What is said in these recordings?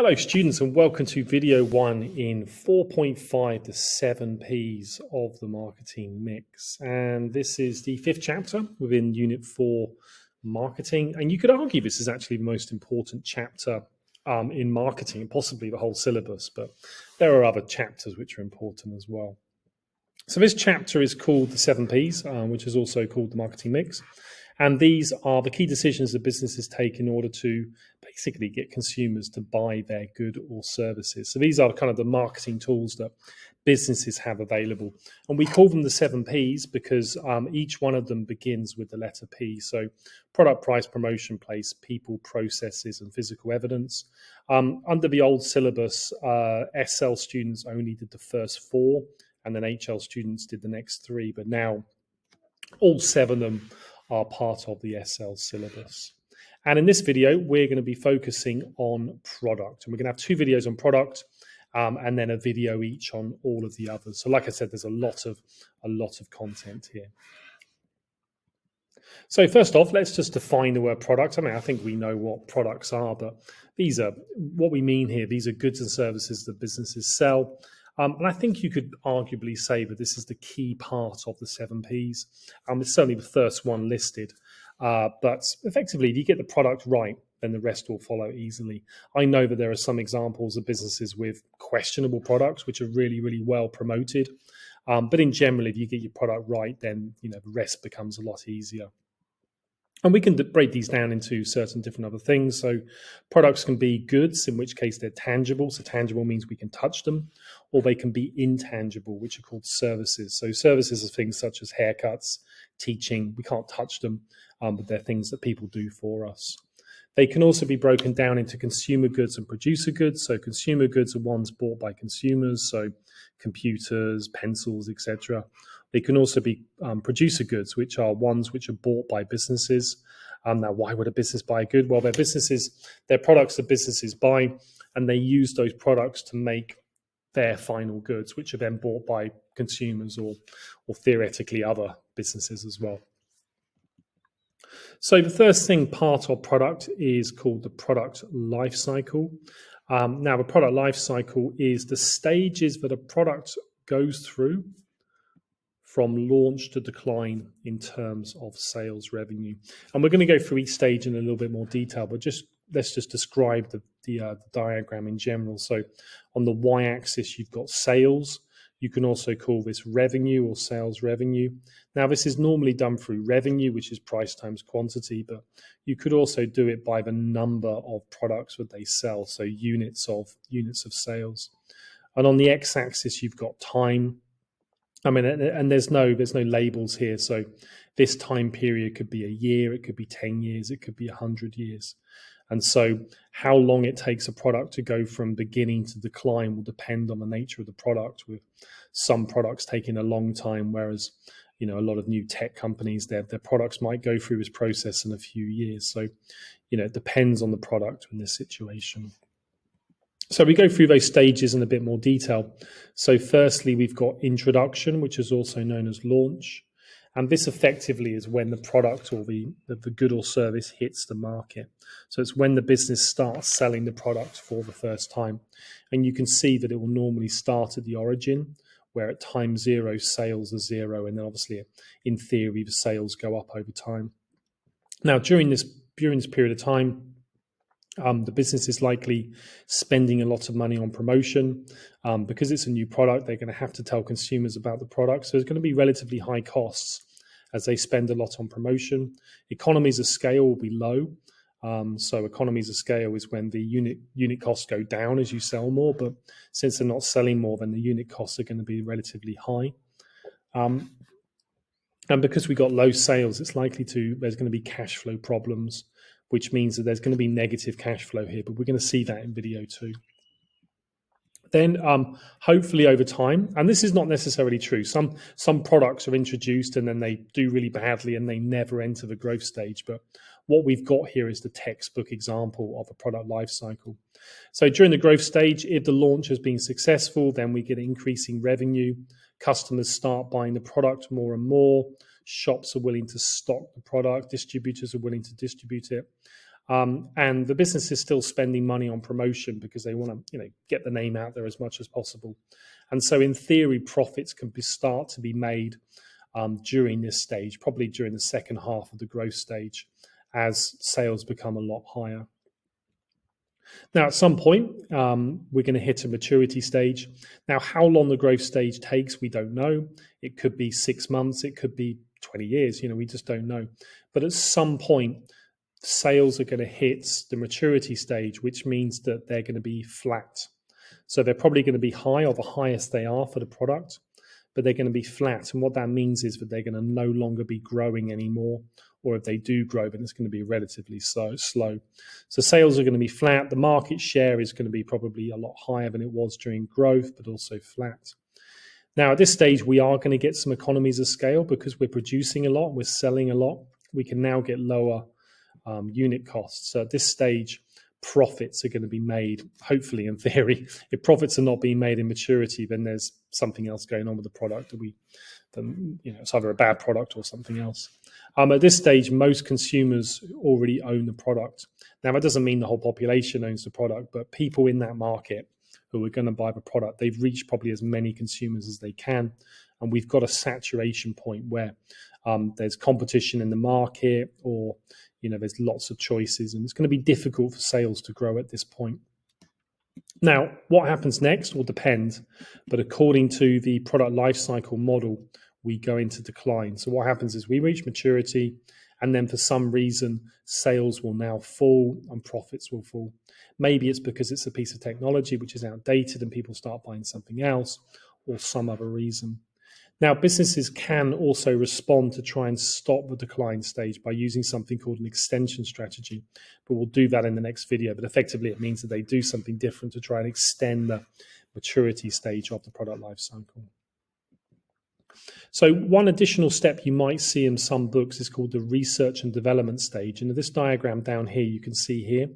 Hello students and welcome to video 1 in 4.5 to 7 Ps of the marketing mix. And this is the 5th chapter within Unit 4 marketing. And you could argue this is actually the most important chapter in marketing and possibly the whole syllabus, but there are other chapters which are important as well. So this chapter is called the 7 Ps, which is also called the marketing mix. And these are the key decisions that businesses take in order to basically get consumers to buy their good or services. So these are kind of the marketing tools that businesses have available. And we call them the 7 Ps because each one of them begins with the letter P. So product, price, promotion, place, people, processes, and physical evidence. Under the old syllabus, SL students only did the first 4, and then HL students did the next 3. But now all 7 of them are part of the SL syllabus. And in this video, we're going to be focusing on product. And we're going to have 2 videos on product and then a video each on all of the others. So like I said, there's a lot of content here. So first off, let's just define the word product. I mean, I think we know what products are, but these are what we mean here. These are goods and services that businesses sell. And I think you could arguably say that this is the key part of the 7 Ps. It's certainly the first one listed. But effectively, if you get the product right, then the rest will follow easily. I know that there are some examples of businesses with questionable products, which are really, really well promoted. But in general, if you get your product right, then the rest becomes a lot easier. And we can break these down into certain different other things. So products can be goods, in which case they're tangible. So tangible means we can touch them, or they can be intangible, which are called services. So services are things such as haircuts, teaching. We can't touch them, but they're things that people do for us. They can also be broken down into consumer goods and producer goods. So consumer goods are ones bought by consumers, so computers, pencils, etc. They can also be producer goods, which are ones which are bought by businesses. Now, why would a business buy a good? Well, they're products that businesses buy, and they use those products to make their final goods, which are then bought by consumers or theoretically other businesses as well. So the first thing part of product is called the product life cycle. Now, the product life cycle is the stages that a product goes through from launch to decline in terms of sales revenue. And we're going to go through each stage in a little bit more detail, but let's just describe the diagram in general. So on the y-axis, you've got sales. You can also call this revenue or sales revenue. Now, this is normally done through revenue, which is price times quantity, but you could also do it by the number of products that they sell, so units of sales. And on the x-axis, you've got time. I mean, and there's no labels here. So this time period could be a year, it could be 10 years, it could be 100 years. And so how long it takes a product to go from beginning to decline will depend on the nature of the product, with some products taking a long time, whereas a lot of new tech companies, their products might go through this process in a few years. So it depends on the product in this situation. So we go through those stages in a bit more detail. So firstly, we've got introduction, which is also known as launch. And this effectively is when the product or the good or service hits the market. So it's when the business starts selling the product for the first time. And you can see that it will normally start at the origin, where at time 0, sales are 0. And then obviously, in theory, the sales go up over time. Now, during this period of time, the business is likely spending a lot of money on promotion. Because it's a new product, they're going to have to tell consumers about the product. So there's going to be relatively high costs as they spend a lot on promotion. Economies of scale will be low. So economies of scale is when the unit costs go down as you sell more. But since they're not selling more, then the unit costs are going to be relatively high. And because we got low sales, there's going to be cash flow problems, which means that there's going to be negative cash flow here, but we're going to see that in video 2. Then hopefully over time, and this is not necessarily true, some products are introduced and then they do really badly and they never enter the growth stage. But what we've got here is the textbook example of a product life cycle. So during the growth stage, if the launch has been successful, then we get increasing revenue. Customers start buying the product more and more. Shops are willing to stock the product. Distributors are willing to distribute it. And the business is still spending money on promotion because they want to, get the name out there as much as possible. And so, in theory, profits can start to be made during this stage, probably during the second half of the growth stage, as sales become a lot higher. Now, at some point, we're going to hit a maturity stage. Now, how long the growth stage takes, we don't know. It could be 6 months, it could be 20 years, we just don't know. But at some point, sales are going to hit the maturity stage, which means that they're going to be flat. So they're probably going to be high, or the highest they are for the product, but they're going to be flat. And what that means is that they're going to no longer be growing anymore, or if they do grow, then it's going to be relatively slow. So sales are going to be flat. The market share is going to be probably a lot higher than it was during growth, but also flat. Now, at this stage, we are going to get some economies of scale because we're producing a lot, we're selling a lot. We can now get lower unit costs. So at this stage, profits are going to be made, hopefully, in theory. If profits are not being made in maturity, then there's something else going on with the product it's either a bad product or something else. At this stage, most consumers already own the product. Now, that doesn't mean the whole population owns the product, but people in that market who are going to buy the product, they've reached probably as many consumers as they can. And we've got a saturation point where there's competition in the market, or there's lots of choices, and it's going to be difficult for sales to grow at this point. Now, what happens next will depend, but according to the product lifecycle model, we go into decline. So what happens is we reach maturity, and then for some reason, sales will now fall and profits will fall. Maybe it's because it's a piece of technology which is outdated and people start buying something else, or some other reason. Now, businesses can also respond to try and stop the decline stage by using something called an extension strategy, but we'll do that in the next video. But effectively, it means that they do something different to try and extend the maturity stage of the product life cycle. So one additional step you might see in some books is called the research and development stage. And this diagram down here, you can see here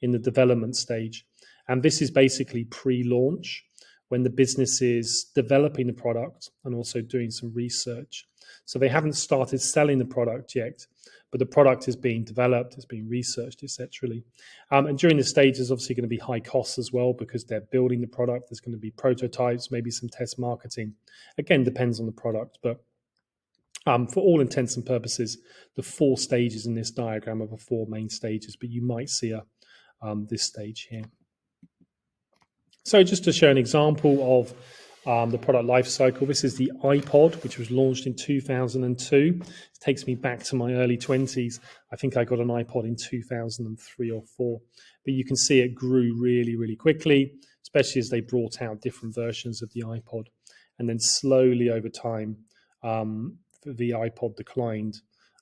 in the development stage. And this is basically pre-launch, when the business is developing the product and also doing some research. So they haven't started selling the product yet, but the product is being developed, it's being researched, etc. And during this stage, there's obviously going to be high costs as well because they're building the product. There's going to be prototypes, maybe some test marketing. Again, depends on the product, but for all intents and purposes, the 4 stages in this diagram are the 4 main stages, but you might see this stage here. So just to show an example of the product life cycle, this is the iPod, which was launched in 2002. It takes me back to my early 20s. I think I got an iPod in 2003 or 4. But you can see it grew really, really quickly, especially as they brought out different versions of the iPod. And then slowly over time, the iPod declined.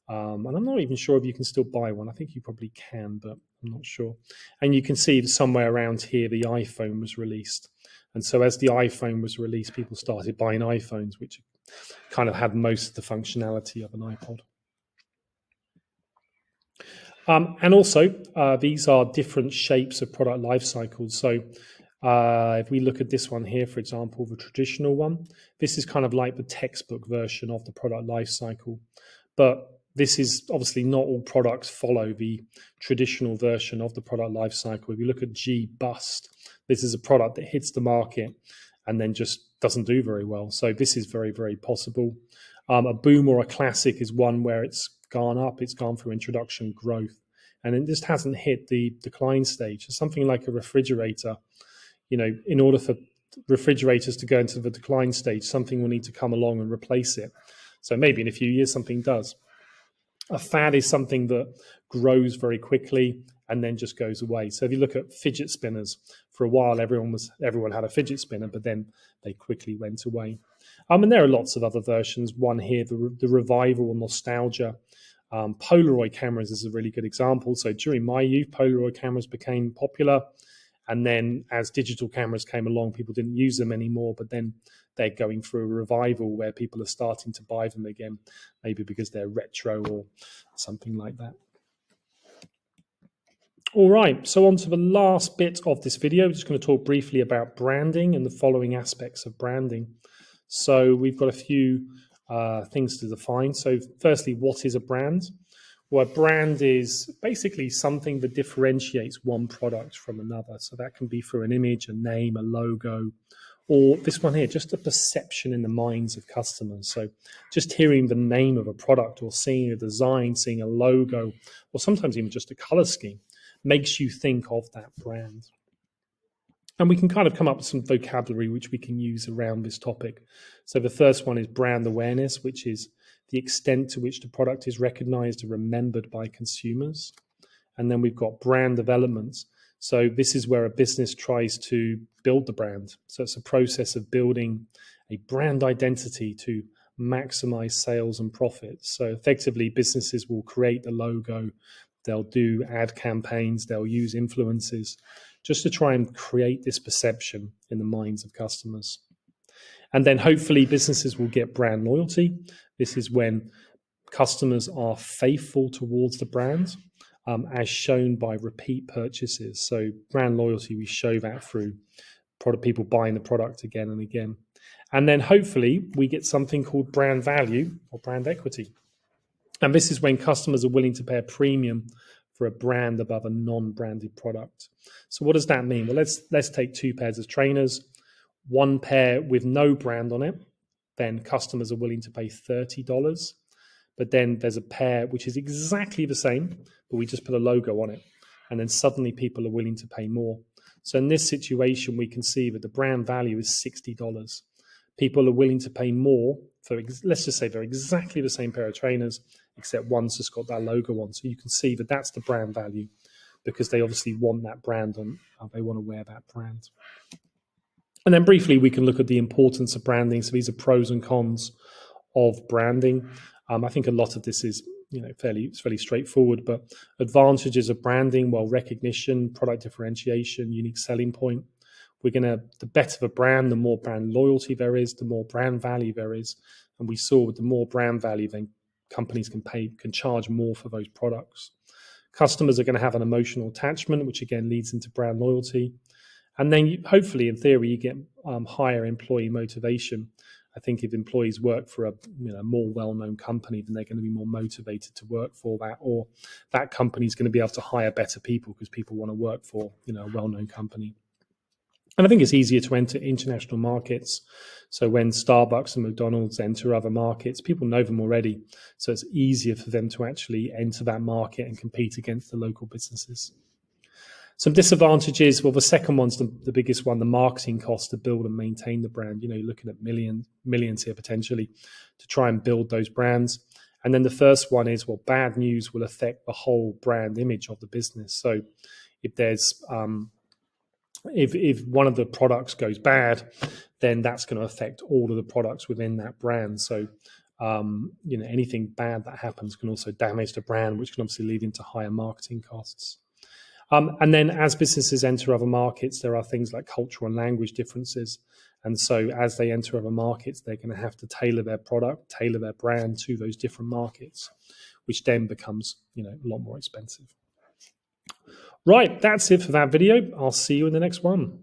And I'm not even sure if you can still buy one. I think you probably can, but I'm not sure. And you can see somewhere around here, the iPhone was released. And so as the iPhone was released, people started buying iPhones, which kind of had most of the functionality of an iPod. And also, these are different shapes of product life cycles. So if we look at this one here, for example, the traditional one, this is kind of like the textbook version of the product life cycle. But this is obviously not all products follow the traditional version of the product life cycle. If you look at G Bust, this is a product that hits the market and then just doesn't do very well. So this is very, very possible. A boom or a classic is one where it's gone up, it's gone through introduction, growth, and it just hasn't hit the decline stage. So something like a refrigerator, in order for refrigerators to go into the decline stage, something will need to come along and replace it. So maybe in a few years, something does. A fad is something that grows very quickly and then just goes away. So if you look at fidget spinners, for a while everyone had a fidget spinner, but then they quickly went away. And there are lots of other versions. One here, the revival or nostalgia. Polaroid cameras is a really good example. So during my youth, Polaroid cameras became popular. And then as digital cameras came along, people didn't use them anymore, but then they're going through a revival where people are starting to buy them again, maybe because they're retro or something like that. All right, so on to the last bit of this video. I'm just going to talk briefly about branding and the following aspects of branding. So we've got a few things to define. So firstly, what is a brand? Well, a brand is basically something that differentiates one product from another. So that can be through an image, a name, a logo, or this one here, just a perception in the minds of customers. So just hearing the name of a product or seeing a design, seeing a logo, or sometimes even just a color scheme makes you think of that brand. And we can kind of come up with some vocabulary which we can use around this topic. So the first one is brand awareness, which is the extent to which the product is recognized and remembered by consumers. And then we've got brand development. So this is where a business tries to build the brand. So it's a process of building a brand identity to maximize sales and profits. So effectively, businesses will create the logo, they'll do ad campaigns, they'll use influencers just to try and create this perception in the minds of customers. And then hopefully businesses will get brand loyalty. This is when customers are faithful towards the brand, as shown by repeat purchases. So brand loyalty, we show that through people buying the product again and again. And then hopefully we get something called brand value or brand equity. And this is when customers are willing to pay a premium for a brand above a non-branded product. So what does that mean? Well, let's take two pairs of trainers, one pair with no brand on it, then customers are willing to pay $30. But then there's a pair which is exactly the same, but we just put a logo on it. And then suddenly people are willing to pay more. So in this situation, we can see that the brand value is $60. People are willing to pay more for, let's just say they're exactly the same pair of trainers, except one's just got that logo on. So you can see that that's the brand value because they obviously want that brand on, they want to wear that brand. And then briefly, we can look at the importance of branding. So these are pros and cons of branding. I think a lot of this is, fairly straightforward, but advantages of branding, well, recognition, product differentiation, unique selling point. The better the brand, the more brand loyalty there is, the more brand value there is. And we saw with the more brand value, then companies can charge more for those products. Customers are going to have an emotional attachment, which again leads into brand loyalty. And then hopefully, in theory, you get higher employee motivation. I think if employees work for a more well-known company, then they're going to be more motivated to work for that, or that company is going to be able to hire better people because people want to work for a well-known company. And I think it's easier to enter international markets. So when Starbucks and McDonald's enter other markets, people know them already. So it's easier for them to actually enter that market and compete against the local businesses. Some disadvantages, well, the second one's the biggest one, the marketing cost to build and maintain the brand. You're looking at millions here potentially to try and build those brands. And then the first one is, well, bad news will affect the whole brand image of the business. So if there's if one of the products goes bad, then that's going to affect all of the products within that brand. So anything bad that happens can also damage the brand, which can obviously lead into higher marketing costs. And then as businesses enter other markets, there are things like cultural and language differences. And so as they enter other markets, they're going to have to tailor their product, tailor their brand to those different markets, which then becomes, a lot more expensive. Right, that's it for that video. I'll see you in the next one.